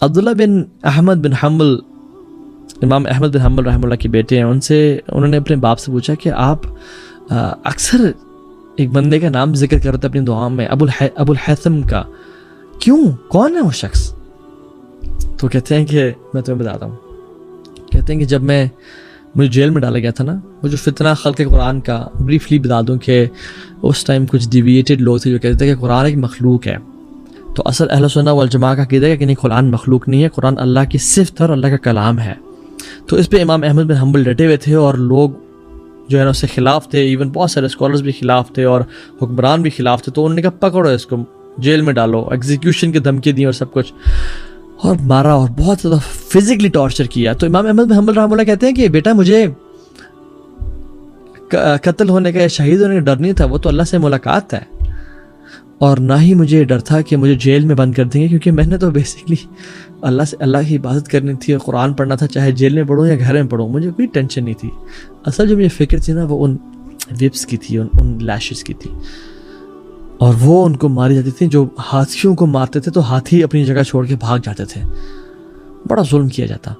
عبداللہ بن احمد بن حنبل، امام احمد بن حنبل رحمہ اللہ کے بیٹے ہیں، انہوں نے اپنے باپ سے پوچھا کہ آپ اکثر ایک بندے کا نام ذکر کرتے اپنی دعا میں، ابو الحیثم کا، کیوں؟ کون ہے وہ شخص؟ تو کہتے ہیں کہ میں تمہیں بتاتا ہوں، کہتے ہیں کہ جب مجھے جیل میں ڈالا گیا تھا نا، وہ جو فتنہ خلق قرآن کا بریفلی بتا دوں کہ اس ٹائم کچھ ڈیویٹڈ لوگ تھے جو کہتے تھے کہ قرآن ایک مخلوق ہے. تو اصل اہل سنہ والجماعہ کا عقیدہ ہے کہ نہیں، قرآن مخلوق نہیں ہے، قرآن اللہ کی صفت اور اللہ کا کلام ہے. تو اس پہ امام احمد بن حنبل ڈٹے ہوئے تھے، اور لوگ جو ہے نا اس سے خلاف تھے، ایون بہت سارے اسکالرز بھی خلاف تھے اور حکمران بھی خلاف تھے. تو انہوں نے کہا پکڑو اس کو، جیل میں ڈالو، ایگزیکیوشن کی دھمکی دی اور سب کچھ، اور مارا اور بہت زیادہ فزیکلی ٹارچر کیا. تو امام احمد بن حنبل رحمہ اللہ کہتے ہیں کہ بیٹا مجھے قتل ہونے کا یا شہید ہونے کا ڈر نہیں تھا، وہ تو اللہ سے ملاقات ہے، اور نہ ہی مجھے ڈر تھا کہ مجھے جیل میں بند کر دیں گے، کیونکہ میں نے تو بیسکلی اللہ کی عبادت کرنی تھی اور قرآن پڑھنا تھا، چاہے جیل میں پڑھوں یا گھر میں پڑھوں، مجھے کوئی ٹینشن نہیں تھی. اصل جو مجھے فکر تھی نا وہ ان وپس کی تھی، ان لیشز کی تھی، اور وہ ان کو ماری جاتی تھی. جو ہاتھیوں کو مارتے تھے تو ہاتھی اپنی جگہ چھوڑ کے بھاگ جاتے تھے، بڑا ظلم کیا جاتا.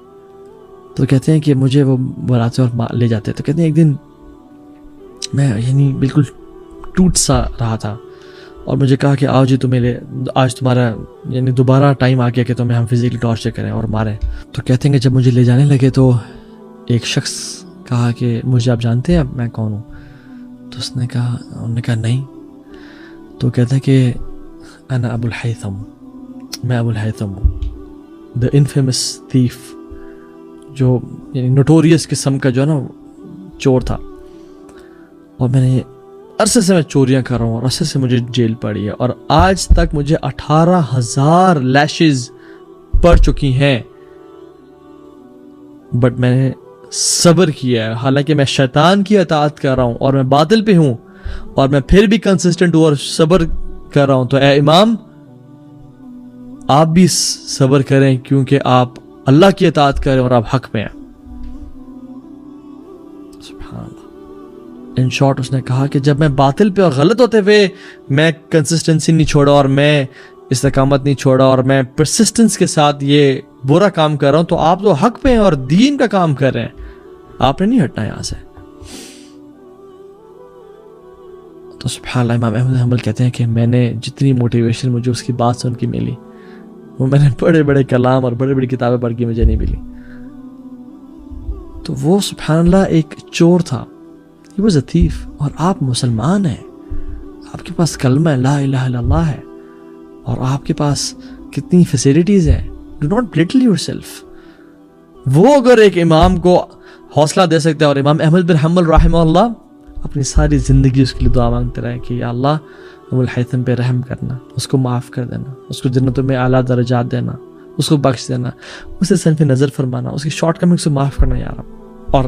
تو کہتے ہیں کہ مجھے وہ بلاتے اور لے جاتے. تو کہتے ہیں ایک دن میں یعنی بالکل ٹوٹ سا رہا تھا، اور مجھے کہا کہ آؤ جی آج تمہارا یعنی دوبارہ ٹائم آ گیا کہ تمہیں ہم فزیکلی ٹارچر کریں اور ماریں. تو کہتے ہیں کہ جب مجھے لے جانے لگے تو ایک شخص کہا کہ مجھے آپ جانتے ہیں اب میں کون ہوں؟ تو انہوں نے کہا نہیں. تو کہتا ہے کہ انا ابو الحیثم، میں ابو الحیثم ہوں، دا انفیمس تھیف، جو یعنی نوٹوریس قسم کا جو ہے نا چور تھا، اور میں نے عرصے سے میں چوریاں کر رہا ہوں اور عرصے سے مجھے جیل پڑی ہے، اور آج تک مجھے 18,000 لیشز پڑ چکی ہیں، بٹ میں نے صبر کیا ہے. حالانکہ میں شیطان کی اطاعت کر رہا ہوں اور میں باطل پہ ہوں، اور میں پھر بھی کنسسٹنٹ ہوں اور صبر کر رہا ہوں. تو اے امام آپ بھی صبر کریں، کیونکہ آپ اللہ کی اطاعت کریں اور آپ حق میں ہیں. سبحان اللہ. ان شارٹ اس نے کہا کہ جب میں باطل پہ اور غلط ہوتے ہوئے میں کنسسٹنسی نہیں چھوڑا اور میں استقامت نہیں چھوڑا اور میں پرسسٹنس کے ساتھ یہ برا کام کر رہا ہوں، تو آپ تو حق پہ ہیں اور دین کا کام کر رہے ہیں، آپ نے نہیں ہٹنا یہاں سے. تو سبحان اللہ امام احمد حنبل کہتے ہیں کہ میں نے جتنی موٹیویشن مجھے اس کی بات سن کے ملی، وہ میں نے بڑے بڑے کلام اور بڑی بڑی کتابیں پڑھ کے مجھے نہیں ملی. تو وہ سبحان اللہ ایک چور تھا، he was a thief، اور آپ مسلمان ہیں، آپ کے پاس کلمہ لا الہ الا اللہ ہے، اور آپ کے پاس کتنی فیسیلٹیز ہیں. do not belittle yourself. وہ اگر ایک امام کو حوصلہ دے سکتے ہیں، اور امام احمد بن حنبل رحمہ اللہ اپنی ساری زندگی اس کے لیے دعا مانگتے رہے کہ یا اللہ ابو الحیثم پہ رحم کرنا، اس کو معاف کر دینا، اس کو جنتوں میں اعلیٰ درجات دینا، اس کو بخش دینا، اسے صنف نظر فرمانا، اس کی شارٹ کمنگس کو معاف کرنا یا رب. اور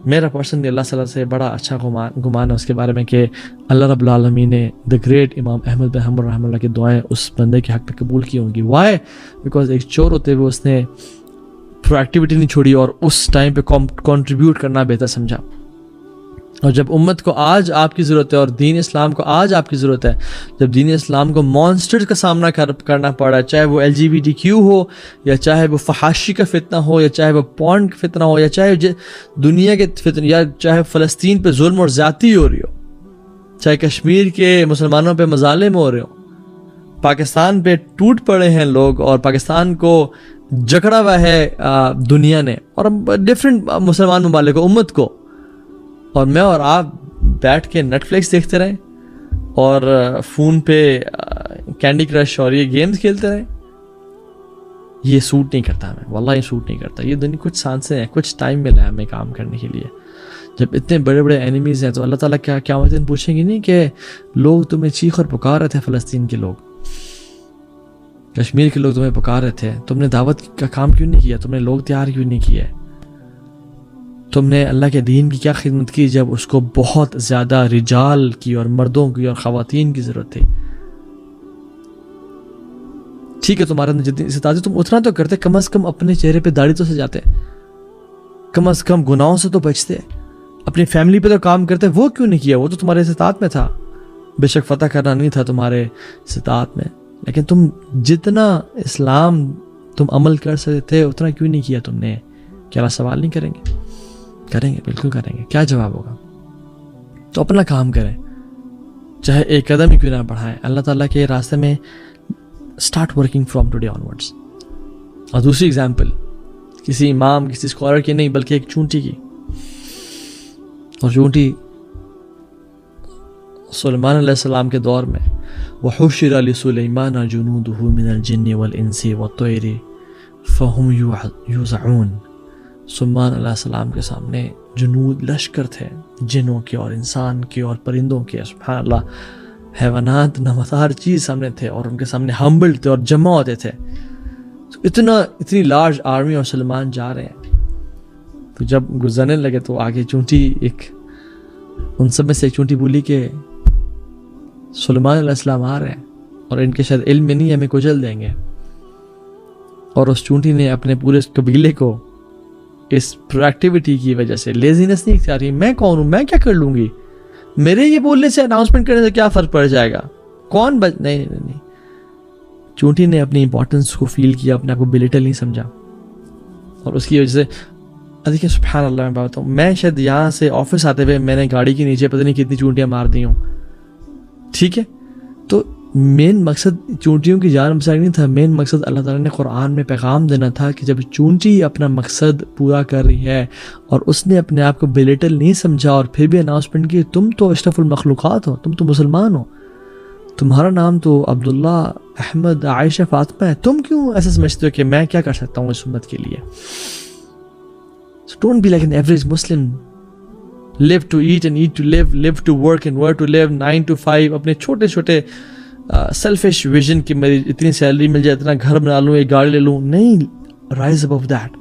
میرا پرسنلی اللہ صلی اللہ سے بڑا اچھا گمان ہے اس کے بارے میں کہ اللہ رب العالمین نے دا گریٹ امام احمد بن حنبل رحمہ اللہ کی دعائیں اس بندے کے حق میں قبول کی ہوں گی. وائی؟ بیکاز ایک چور ہوتے ہوئے اس نے پرو ایکٹیویٹی نہیں چھوڑی اور اس ٹائم پہ کنٹریبیوٹ کرنا بہتر سمجھا. اور جب امت کو آج آپ کی ضرورت ہے اور دین اسلام کو آج آپ کی ضرورت ہے، جب دین اسلام کو مانسٹر کا سامنا کرنا پڑا، چاہے وہ LGBT ہو، یا چاہے وہ فحاشی کا فتنہ ہو، یا چاہے وہ پورن کا فتنہ ہو، یا چاہے دنیا کے فتنہ، یا چاہے فلسطین پہ ظلم اور زیادتی ہو رہی ہو، چاہے کشمیر کے مسلمانوں پہ مظالم ہو رہے ہوں، پاکستان پہ ٹوٹ پڑے ہیں لوگ اور پاکستان کو جکڑا ہوا ہے دنیا نے اور ڈفرینٹ مسلمان ممالک کو، امت کو، اور میں اور آپ بیٹھ کے نیٹ فلکس دیکھتے رہیں اور فون پہ کینڈی کرش اور یہ گیمز کھیلتے رہیں. یہ سوٹ نہیں کرتا ہمیں، واللہ یہ سوٹ نہیں کرتا. یہ دنیا کچھ سانسیں ہیں، کچھ ٹائم ملا ہے ہمیں کام کرنے کے لیے. جب اتنے بڑے بڑے اینیمیز ہیں تو اللہ تعالیٰ کیا قیامت دن پوچھیں گے نہیں کہ لوگ تمہیں چیخ اور پکار رہے تھے، فلسطین کے لوگ، کشمیر کے لوگ تمہیں پکار رہے تھے، تم نے دعوت کا کام کیوں نہیں کیا، تم نے لوگ تیار کیوں نہیں کیے، تم نے اللہ کے دین کی کیا خدمت کی جب اس کو بہت زیادہ رجال کی اور مردوں کی اور خواتین کی ضرورت تھی. ٹھیک ہے تمہارے اندر جتنی استطاعت تم اتنا تو کرتے، کم از کم اپنے چہرے پہ داڑھی تو سجاتے، کم از کم گناہوں سے تو بچتے، اپنی فیملی پہ تو کام کرتے. وہ کیوں نہیں کیا؟ وہ تو تمہارے استطاعت میں تھا، بے شک فتح کرنا نہیں تھا تمہارے استطاعت میں، لیکن تم جتنا اسلام تم عمل کر سکتے تھے اتنا کیوں نہیں کیا تم نے؟ کیا اللہ سوال نہیں کریں گے؟ کریں گے، بالکل کریں گے. کیا جواب ہوگا؟ تو اپنا کام کریں، چاہے ایک قدم ہی کیوں نہ بڑھائیں اللہ تعالیٰ کے راستے میں. Start working from today onwards. اور دوسری اگزامپل کسی امام کسی اسکالر کی نہیں بلکہ ایک چونٹی کی. اور چونٹی سلیمان علیہ السلام کے دور میں وَحُشِرَ لِسُلَيْمَانَ جُنُودُهُ مِنَ الْجِنِّ وَالْإِنسِ وَالطَّيْرِ فَهُمْ يُوزَعُونَ. سلیمان علیہ السلام کے سامنے جنود لشکر تھے، جنوں کے اور انسان کے اور پرندوں کے، سبحان اللہ، حیوانات نمات ہر چیز سامنے تھے، اور ان کے سامنے ہمبل تھے اور جمع ہوتے تھے. اتنی لارج آرمی اور سلیمان جا رہے ہیں. تو جب گزرنے لگے تو آگے چونٹی ایک ان سب میں سے ایک چونٹی بولی کہ سلیمان علیہ السلام آ رہے ہیں اور ان کے شاید علم میں نہیں ہمیں کچل دیں گے. اور اس چونٹی نے اپنے پورے قبیلے کو اس پرویکٹیوٹی کی وجہ سے لیزینس نہیں اختیار کی. میں کون ہوں؟ میں کیا کر لوں گی؟ میرے یہ بولنے سے اناؤنسمنٹ کرنے سے کیا فرق پڑ جائے گا؟ کون نہیں. چونٹی نے اپنی امپورٹنس کو فیل کیا، اپنے آپ کو بلیٹل نہیں سمجھا، اور اس کی وجہ سے دیکھیں سبحان اللہ. میں بتاؤں، میں شاید یہاں سے آفس آتے ہوئے میں نے گاڑی کے نیچے پتہ نہیں کتنی چونٹیاں مار دی ہوں، ٹھیک ہے. تو مین مقصد چونٹیوں کی جان بچانا نہیں تھا، مین مقصد اللہ تعالیٰ نے قرآن میں پیغام دینا تھا کہ جب چونٹی اپنا مقصد پورا کر رہی ہے اور اس نے اپنے آپ کو بلیٹل نہیں سمجھا اور پھر بھی اناؤنسمنٹ کی، تم تو اشرف المخلوقات ہو، تم تو مسلمان ہو، تمہارا نام تو عبداللہ، احمد، عائشہ، فاطمہ ہے، تم کیوں ایسا سمجھتے ہو کہ میں کیا کر سکتا ہوں اس امت کے لیے؟ So don't be like an average Muslim. Live to eat and eat to live, live to work and work to live, 9 to 5. اپنے چھوٹے چھوٹے سیلفش ویژن کی میری اتنی سیلری مل جائے، اتنا گھر بنا لوں، ایک گاڑی لے لوں. نہیں، رائز ابو دیٹ.